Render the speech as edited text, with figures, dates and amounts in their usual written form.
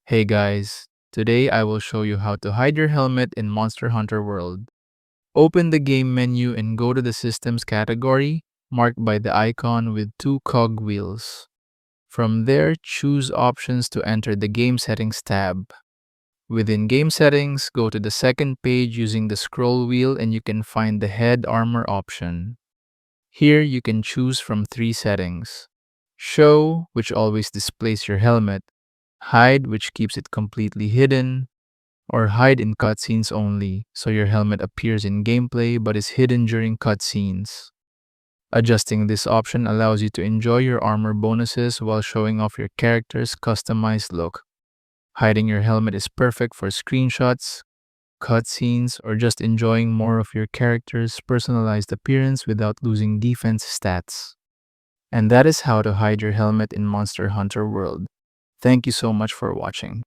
Hey guys, today I will show you how to hide your helmet in Monster Hunter World. Open the game menu and go to the Systems category, marked by the icon with two cog wheels. From there, choose Options to enter the Game Settings tab. Within Game Settings, go to the second page using the scroll wheel and you can find the Head Armor option. Here you can choose from three settings. Show, which always displays your helmet. Hide, which keeps it completely hidden, or hide in cutscenes only, so your helmet appears in gameplay but is hidden during cutscenes. Adjusting this option allows you to enjoy your armor bonuses while showing off your character's customized look. Hiding your helmet is perfect for screenshots, cutscenes, or just enjoying more of your character's personalized appearance without losing defense stats. And that is how to hide your helmet in Monster Hunter World. Thank you so much for watching.